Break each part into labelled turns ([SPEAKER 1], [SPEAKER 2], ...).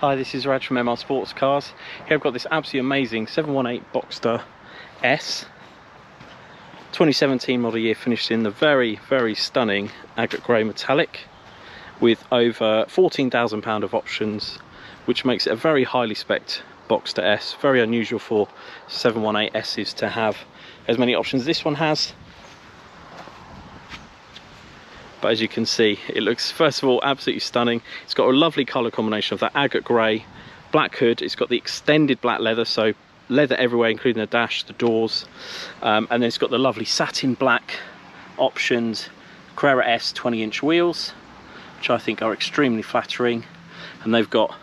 [SPEAKER 1] Hi, this is Raj from Sportscars. Here I've got this absolutely amazing 718 Boxster S 2017 model year, finished in the very stunning Agate Grey Metallic with over £14,000 of options, which makes it a very highly spec'd Boxster S. Very unusual for 718 S's to have as many options as this one has. But as you can see, it looks, first of all, absolutely stunning. It's got a lovely colour combination of that agate grey, black hood. It's got the extended black leather, so leather everywhere, including the dash, the doors. And then it's got the lovely satin black options, Carrera S 20-inch wheels, which I think are extremely flattering. And they've got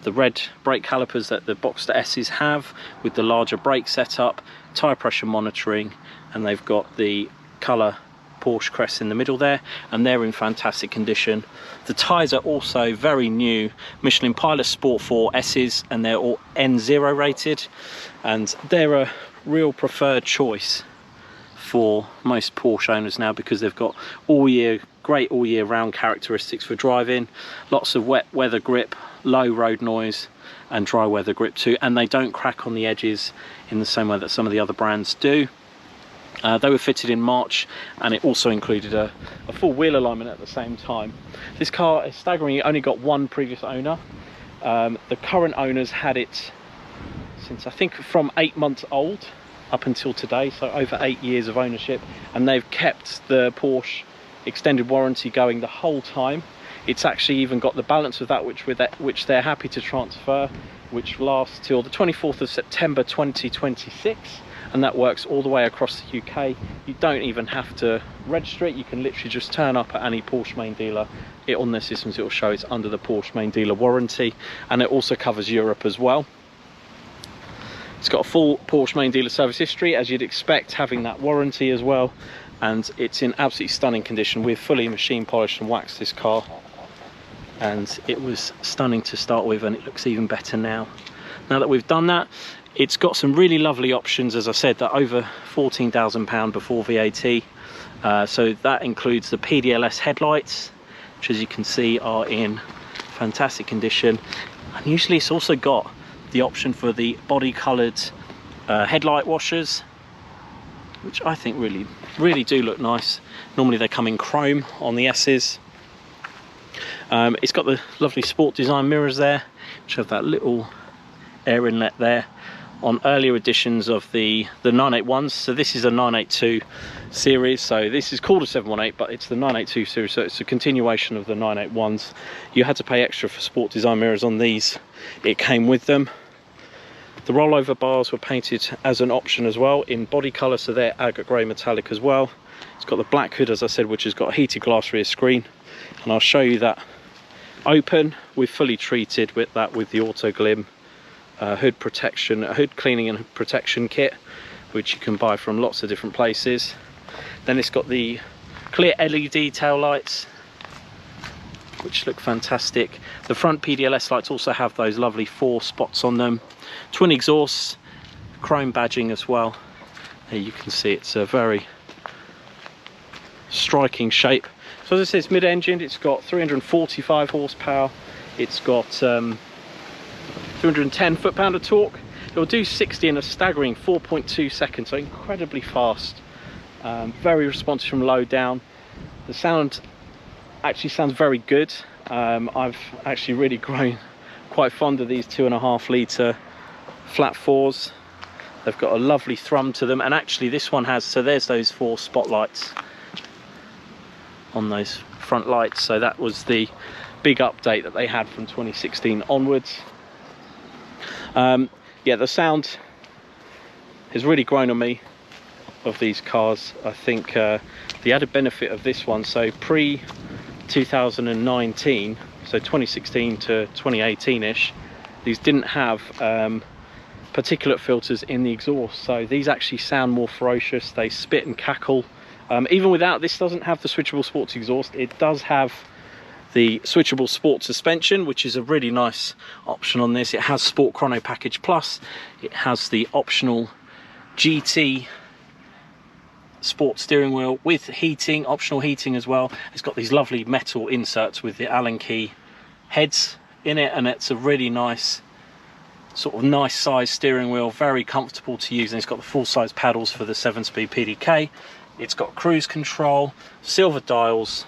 [SPEAKER 1] the red brake calipers that the Boxster S's have, with the larger brake setup, tyre pressure monitoring, and they've got the colour Porsche crest in the middle there, and they're in fantastic condition. The tyres are also very new, Michelin Pilot Sport 4 S's, and they're all N0 rated, and they're a real preferred choice for most Porsche owners now, because they've got great all year round characteristics for driving, lots of wet weather grip, low road noise, and dry weather grip too, and they don't crack on the edges in the same way that some of the other brands do. They were fitted in March, and it also included a full wheel alignment at the same time. This car is staggeringly only got one previous owner. The current owners had it since, I think, from 8 months old up until today, so over 8 years of ownership, and they've kept the Porsche extended warranty going the whole time. It's actually even got the balance of that which they're happy to transfer, which lasts till the 24th of September 2026. And that works all the way across the UK. You don't even have to register it. You can literally just turn up at any Porsche main dealer. On their systems, it will show it's under the Porsche main dealer warranty, and it also covers Europe as well. It's got a full Porsche main dealer service history, as you'd expect, having that warranty as well, and it's in absolutely stunning condition. We've fully machine polished and waxed this car, and it was stunning to start with, and it looks even better now. Now that we've done that, it's got some really lovely options, as I said, that over £14,000 before VAT. So that includes the PDLS headlights, which, as you can see, are in fantastic condition. And usually it's also got the option for the body coloured headlight washers, which I think really do look nice. Normally they come in chrome on the S's. It's got the lovely sport design mirrors there, which have that little air inlet there. On earlier editions of the 981s, so this is a 982 series, so this is called a 718, but it's the 982 series, so it's a continuation of the 981s. You had to pay extra for sport design mirrors on these. It came with them. The rollover bars were painted as an option as well in body colour, so they're agate grey metallic as well. It's got the black hood, as I said, which has got a heated glass rear screen, and I'll show you that open. We've fully treated with the auto glim hood protection, a hood cleaning and protection kit, which you can buy from lots of different places. Then it's got the clear LED tail lights, which look fantastic. The front PDLS lights also have those lovely 4 spots on them. Twin exhausts, chrome badging as well. There you can see it's a very striking shape. So as I said, it's mid-engined. It's got 345 horsepower. It's got 210 foot-pound of torque. It will do 60 in a staggering 4.2 seconds, so incredibly fast. Very responsive from low down. The sound actually sounds very good. I've actually really grown quite fond of these 2.5 litre flat 4s. They've got a lovely thrum to them, and actually this one has, so there's those 4 spotlights on those front lights, so that was the big update that they had from 2016 onwards. Yeah, the sound has really grown on me of these cars. I think the added benefit of this one, so pre 2019, so 2016 to 2018-ish, these didn't have particulate filters in the exhaust, so these actually sound more ferocious. They spit and cackle. Even without, this doesn't have the switchable sports exhaust. It does have the switchable sport suspension, which is a really nice option on this. It has Sport Chrono Package Plus. It has the optional GT sport steering wheel with heating, optional heating as well. It's got these lovely metal inserts with the Allen key heads in it, and it's a really nice sort of nice size steering wheel, very comfortable to use, and it's got the full size paddles for the 7-speed PDK. It's got cruise control, silver dials,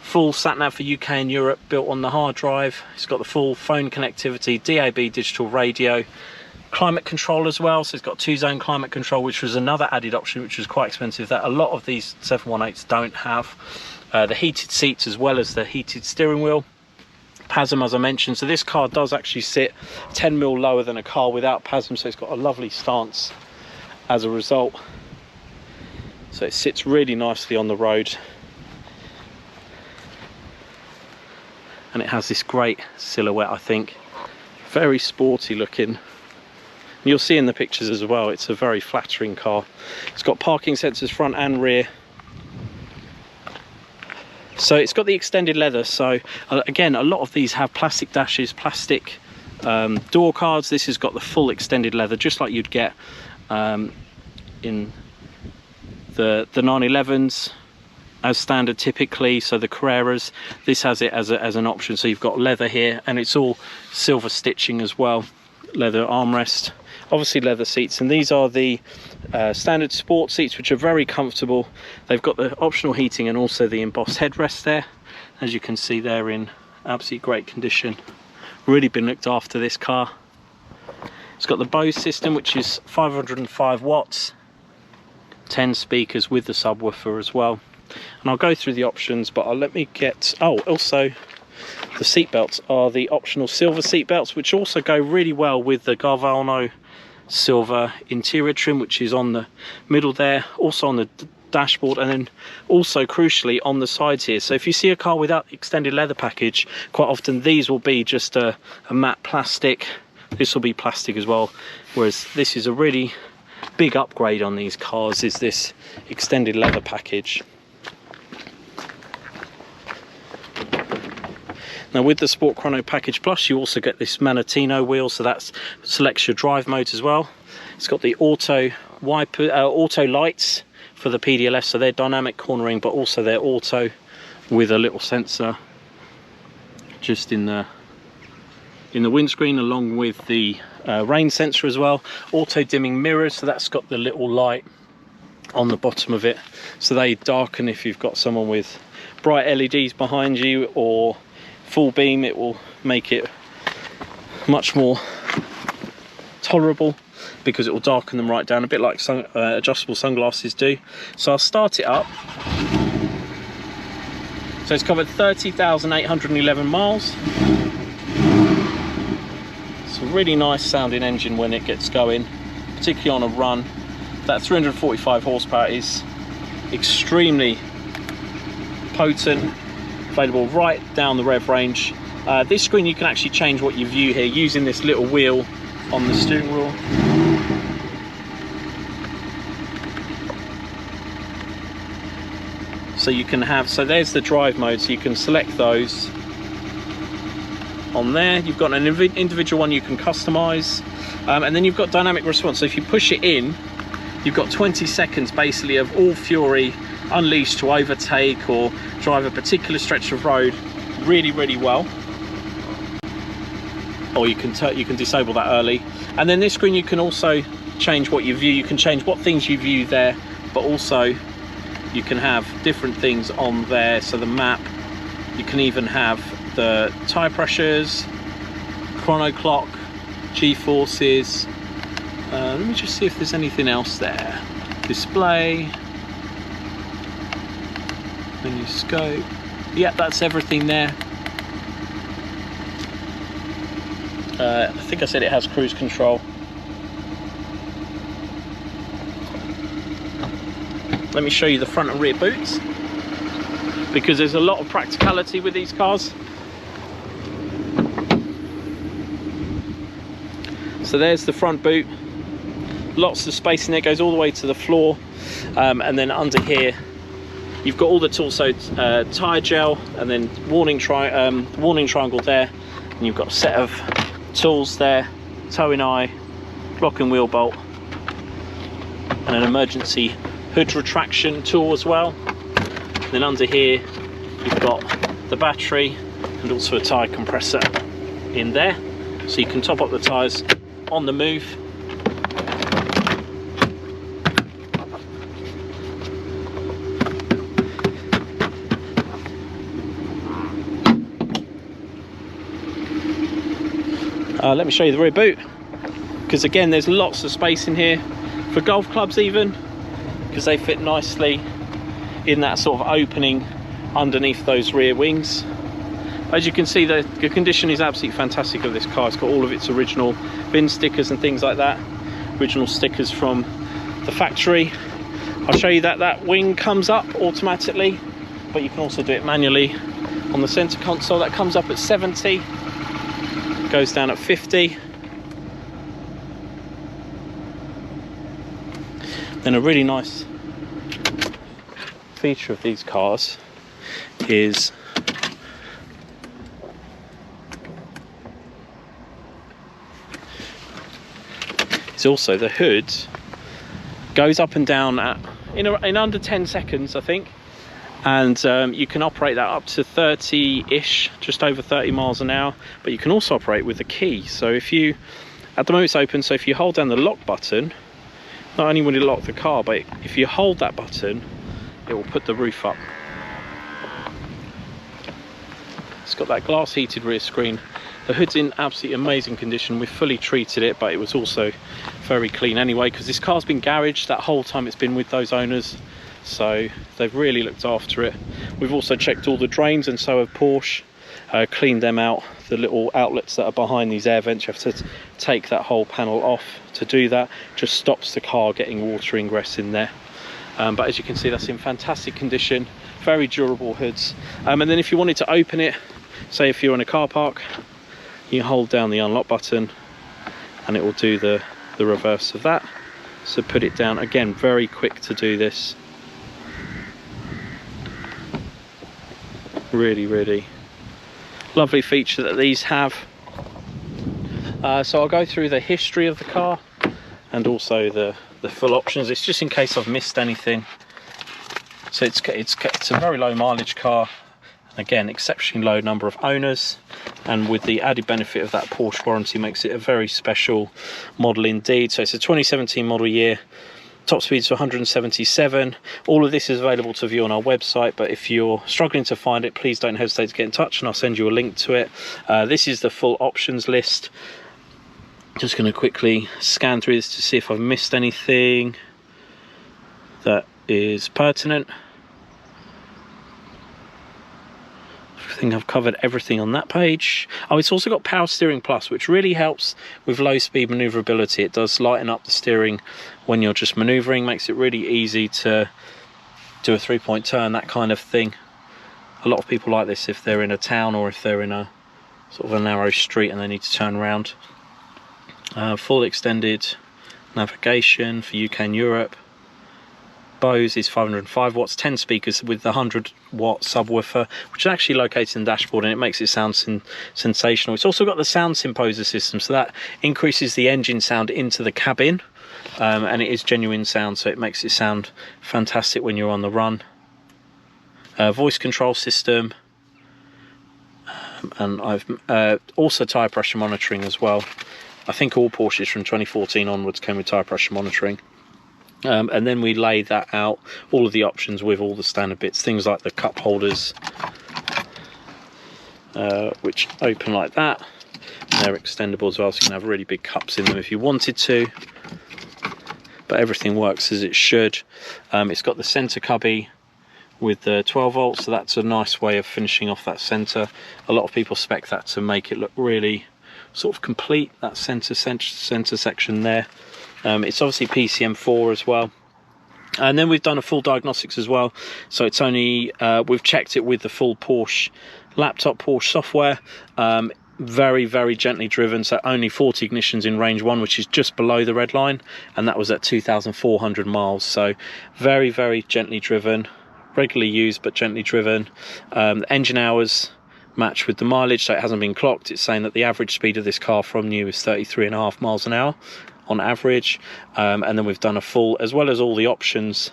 [SPEAKER 1] full Satnav for UK and Europe built on the hard drive. It's got the full phone connectivity, DAB digital radio, climate control as well, so it's got 2-zone climate control, which was another added option which was quite expensive that a lot of these 718s don't have. The heated seats as well as the heated steering wheel. PASM, as I mentioned, so this car does actually sit 10mm lower than a car without PASM, so it's got a lovely stance as a result, so it sits really nicely on the road, and it has this great silhouette. I think very sporty looking. You'll see in the pictures as well, it's a very flattering car. It's got parking sensors front and rear. So it's got the extended leather, so again, a lot of these have plastic dashes, plastic door cards. This has got the full extended leather, just like you'd get in the 911s as standard typically. So the Carreras, this has it as an option, so you've got leather here, and it's all silver stitching as well, leather armrest, obviously leather seats, and these are the standard sport seats, which are very comfortable. They've got the optional heating and also the embossed headrest there. As you can see, they're in absolutely great condition. Really been looked after, this car. It's got the BOSE system, which is 505 watts, 10 speakers with the subwoofer as well. And I'll go through the options, but let me get, oh, also the seat belts are the optional silver seat belts, which also go really well with the Galvano silver interior trim, which is on the middle there, also on the dashboard, and then also crucially on the sides here. So if you see a car without the extended leather package, quite often these will be just a matte plastic. This will be plastic as well, whereas this is a really big upgrade on these cars, is this extended leather package. Now with the Sport Chrono Package Plus, you also get this Manatino wheel, so that selects your drive modes as well. It's got the auto lights for the PDLS, so they're dynamic cornering, but also they're auto with a little sensor just in the windscreen, along with the rain sensor as well. Auto dimming mirrors, so that's got the little light on the bottom of it, so they darken if you've got someone with bright LEDs behind you, or full beam. It will make it much more tolerable because it will darken them right down, a bit like adjustable sunglasses do. So I'll start it up. So it's covered 30,811 miles. It's a really nice sounding engine when it gets going, particularly on a run. That 345 horsepower is extremely potent, available right down the rev range. This screen, you can actually change what you view here using this little wheel on the steering wheel. So you can have, so there's the drive mode, so you can select those on there. You've got an individual one you can customize, and then you've got dynamic response. So if you push it in, you've got 20 seconds basically of all fury unleashed to overtake or drive a particular stretch of road really well. Or you can disable that early. And then this screen, you can also change what you view. You can change what things you view there, but also you can have different things on there. So the map, you can even have the tire pressures, chrono clock, G-forces. Let me just see if there's anything else there. Display, menu scope. Yeah, that's everything there. I think I said it has cruise control. Let me show you the front and rear boots, because there's a lot of practicality with these cars. So there's the front boot, lots of space in there, goes all the way to the floor, and then under here you've got all the tools, so tyre gel, and then warning triangle there, and you've got a set of tools there, towing eye, block and wheel bolt, and an emergency hood retraction tool as well. And then under here you've got the battery, and also a tyre compressor in there, so you can top up the tyres on the move. Let me show you the rear boot, because again there's lots of space in here for golf clubs even, because they fit nicely in that sort of opening underneath those rear wings. As you can see, the condition is absolutely fantastic of this car. It's got all of its original bin stickers and things like that, original stickers from the factory. I'll show you that that wing comes up automatically, but you can also do it manually on the center console. That comes up at 70, goes down at 50. Then a really nice feature of these cars is also the hood goes up and down in under 10 seconds, I think, and you can operate that up to 30-ish, just over 30 miles an hour, but you can also operate with the key. So if you, at the moment it's open, so if you hold down the lock button, not only will it lock the car, but if you hold that button, it will put the roof up. It's got that glass heated rear screen. The hood's in absolutely amazing condition. We've fully treated it, but it was also very clean anyway, because this car's been garaged that whole time it's been with those owners, so they've really looked after it. We've also checked all the drains, and so have Porsche, cleaned them out. The little outlets that are behind these air vents, you have to take that whole panel off to do that. Just stops the car getting water ingress in there. But as you can see, that's in fantastic condition, very durable hoods. And then if you wanted to open it, say if you're in a car park, you hold down the unlock button and it will do the reverse of that. So put it down, again, very quick to do this. Really, really lovely feature that these have. So I'll go through the history of the car and also the full options. It's just in case I've missed anything. So it's a very low mileage car. Again, exceptionally low number of owners, and with the added benefit of that Porsche warranty, makes it a very special model indeed. So it's a 2017 model year, top speeds 177. All of this is available to view on our website, but if you're struggling to find it, please don't hesitate to get in touch and I'll send you a link to it. This is the full options list. Just going to quickly scan through this to see if I've missed anything that is pertinent. I think I've covered everything on that page. Oh, it's also got Power Steering Plus, which really helps with low speed maneuverability. It does lighten up the steering when you're just maneuvering, makes it really easy to do a 3-point turn, that kind of thing. A lot of people like this if they're in a town or if they're in a sort of a narrow street and they need to turn around. Full extended navigation for UK and Europe. BOSE is 505 watts, 10 speakers with the 100-watt subwoofer, which is actually located in the dashboard, and it makes it sound sensational. It's also got the sound symposer system, so that increases the engine sound into the cabin, and it is genuine sound, so it makes it sound fantastic when you're on the run. Voice control system, and I've also tyre pressure monitoring as well. I think all Porsches from 2014 onwards came with tyre pressure monitoring. And then we lay that out, all of the options with all the standard bits, things like the cup holders, which open like that. And they're extendable as well, so you can have really big cups in them if you wanted to. But everything works as it should. It's got the centre cubby with the 12 volts, so that's a nice way of finishing off that centre. A lot of people spec that to make it look really sort of complete, that centre section there. It's obviously PCM4 as well, and then we've done a full diagnostics as well, so it's only we've checked it with the full Porsche laptop, Porsche software. Very, very gently driven, so only 40 ignitions in range 1, which is just below the red line, and that was at 2,400 miles, so very, very gently driven, regularly used but gently driven. The engine hours match with the mileage, so it hasn't been clocked. It's saying that the average speed of this car from new is 33.5 miles an hour on average. And then we've done a full, as well as all the options,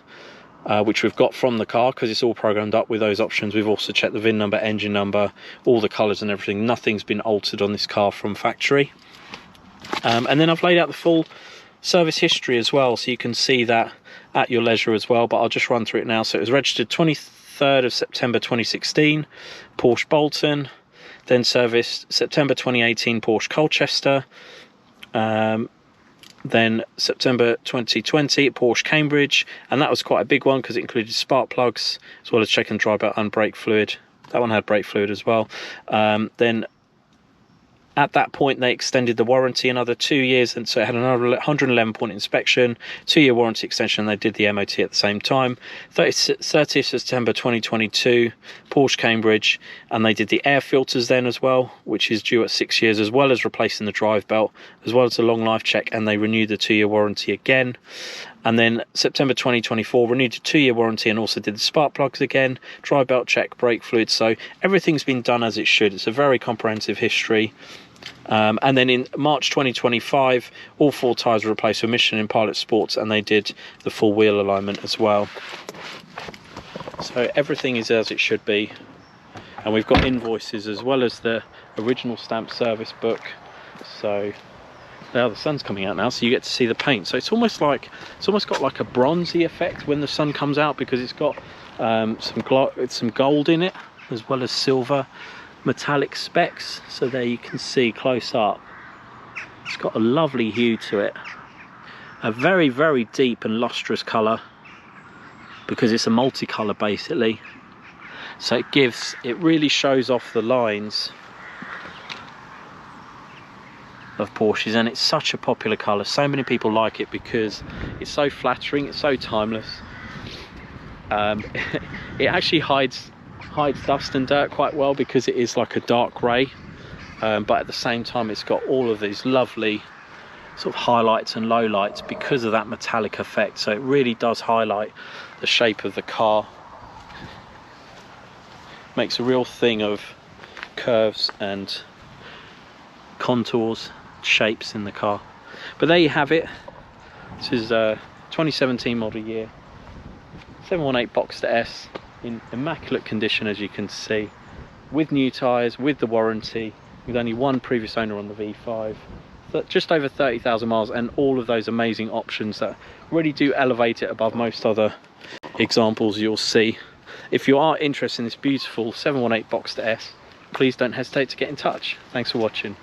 [SPEAKER 1] which we've got from the car because it's all programmed up with those options. We've also checked the VIN number, engine number, all the colours and everything. Nothing's been altered on this car from factory. And then I've laid out the full service history as well, so you can see that at your leisure as well, but I'll just run through it now. So it was registered 23rd of September 2016, Porsche Bolton, then serviced September 2018, Porsche Colchester, then September 2020 Porsche Cambridge, and that was quite a big one because it included spark plugs as well as check and dry belt and brake fluid. That one had brake fluid as well. Then at that point they extended the warranty another 2 years, and so it had another 111 point inspection, 2-year warranty extension, and they did the MOT at the same time. 30th September 2022 Porsche Cambridge, and they did the air filters then as well, which is due at 6 years, as well as replacing the drive belt, as well as a long life check, and they renewed the 2-year warranty again. And then September 2024 renewed the 2-year warranty and also did the spark plugs again, drive belt check, brake fluid. So everything's been done as it should. It's a very comprehensive history. And then in March 2025 all 4 tyres were replaced with Michelin Pilot Sports, and they did the full wheel alignment as well. So everything is as it should be, and we've got invoices as well as the original stamped service book. So now the sun's coming out now, so you get to see the paint. So it's almost got like a bronzy effect when the sun comes out, because it's got some gold in it as well as silver metallic specks. So there you can see close up, it's got a lovely hue to it, a very, very deep and lustrous colour, because it's a multicolour basically. So it really shows off the lines of Porsches, and it's such a popular colour. So many people like it because it's so flattering, it's so timeless. It actually hides dust and dirt quite well because it is like a dark grey, but at the same time it's got all of these lovely sort of highlights and lowlights because of that metallic effect. So it really does highlight the shape of the car, makes a real thing of curves and contours, shapes in the car. But there you have it. This is a 2017 model year 718 Boxster S in immaculate condition, as you can see, with new tyres, with the warranty, with only one previous owner on the V5, just over 30,000 miles, and all of those amazing options that really do elevate it above most other examples you'll see. If you are interested in this beautiful 718 Boxster S, please don't hesitate to get in touch. Thanks for watching.